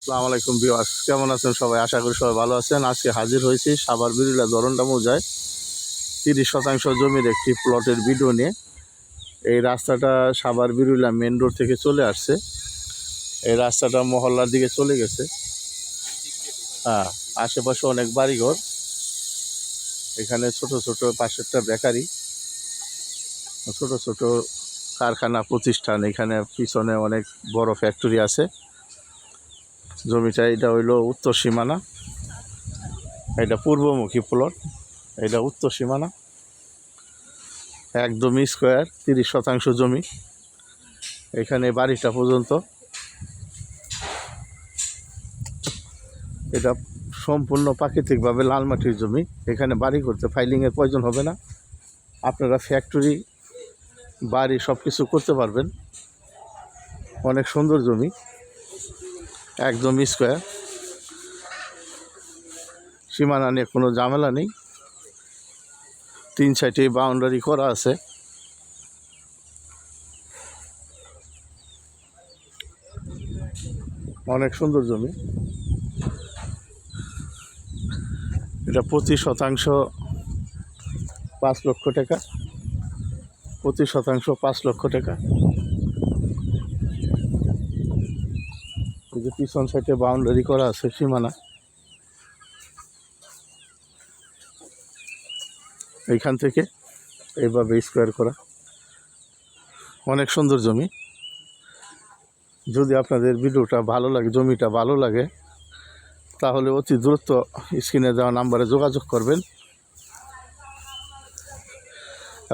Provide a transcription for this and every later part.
আসসালামু আলাইকুম ভিউয়ার্স, কেমন আছেন সবাই? আশা করি সবাই ভালো আছেন। আজকে হাজির হয়েছি সাভার বিরুলা দরন্ডা মৌজায় 30% জমির একটি প্লটের ভিডিও নিয়ে। এই রাস্তাটা সাভার বিরুলা মেন রোড থেকে চলে আসছে। এই রাস্তাটা মহল্লার দিকে চলে গেছে। হ্যাঁ, আশেপাশে অনেক বাড়িঘর, এখানে ছোট ছোট পাশেরটা বেকারি, ছোট ছোট কারখানা প্রতিষ্ঠান, এখানে পিছনে অনেক বড় ফ্যাক্টরি আছে। জমিটা এটা হইলো উত্তর সীমানা, এটা পূর্বমুখী প্লট, এটা উত্তর সীমানা, একদমই স্কোয়ার, 30% জমি। এখানে বাড়িটা পর্যন্ত, এটা সম্পূর্ণ প্রাকৃতিকভাবে লাল মাটির জমি। এখানে বাড়ি করতে ফাইলিংয়ের প্রয়োজন হবে না। আপনারা ফ্যাক্টরি, বাড়ি সব কিছু করতে পারবেন। অনেক সুন্দর জমি, একদম স্কোয়ার, সীমানা নিয়ে কোনো ঝামেলা নেই। 3 সাইডে বাউন্ডারি করা আছে। অনেক সুন্দর জমি। এটা প্রতি শতাংশ 5 লক্ষ টাকা, প্রতি শতাংশ 5 লক্ষ টাকা। এই যে পিছন সাইডে বাউন্ডারি করা আছে, সীমানা। এইখান থেকে এইভাবে স্কোয়ার করা, অনেক সুন্দর জমি। যদি আপনাদের ভিডিওটা ভালো লাগে, জমিটা ভালো লাগে, তাহলে অতি দ্রুত স্ক্রিনে দেওয়া নাম্বারে যোগাযোগ করবেন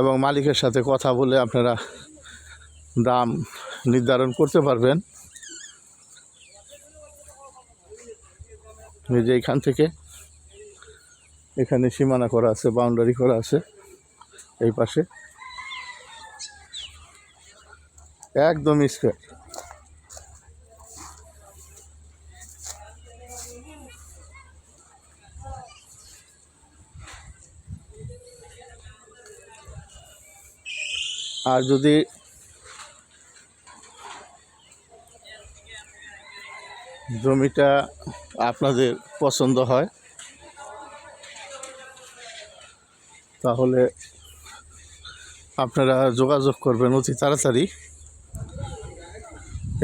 এবং মালিকের সাথে কথা বলে আপনারা দাম নির্ধারণ করতে পারবেন। এই যে এইখান থেকে এখানে সীমানা করা আছে, বাউন্ডারি করা আছে। এই পাশে একদম স্কোয়ার। আর যদি জমিটা আপনাদের পছন্দ হয়, তাহলে আপনারা যোগাযোগ করবেন অতি তাড়াতাড়ি।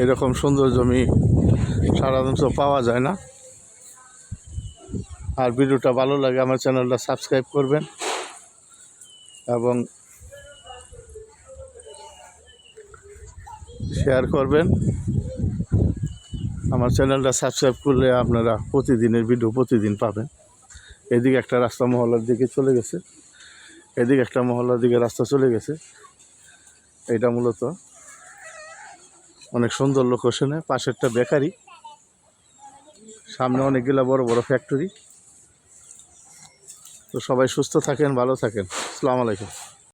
এরকম সুন্দর জমি সাধারণত পাওয়া যায় না। আর ভিডিওটা ভালো লাগে আমার চ্যানেলটা সাবস্ক্রাইব করবেন এবং শেয়ার করবেন। আমার চ্যানেলটা সাবস্ক্রাইব করলে আপনারা প্রতিদিনের ভিডিও প্রতিদিন পাবেন। এদিকে একটা রাস্তা মহল্লার দিকে চলে গেছে, এদিকে একটা মহল্লার দিকে রাস্তা চলে গেছে। এটা মূলত অনেক সুন্দর লোকেশনে, পাশেরটা বেকারি, সামনে অনেকগুলো বড় বড় ফ্যাক্টরি। তো সবাই সুস্থ থাকেন, ভালো থাকেন। আসসালামু আলাইকুম।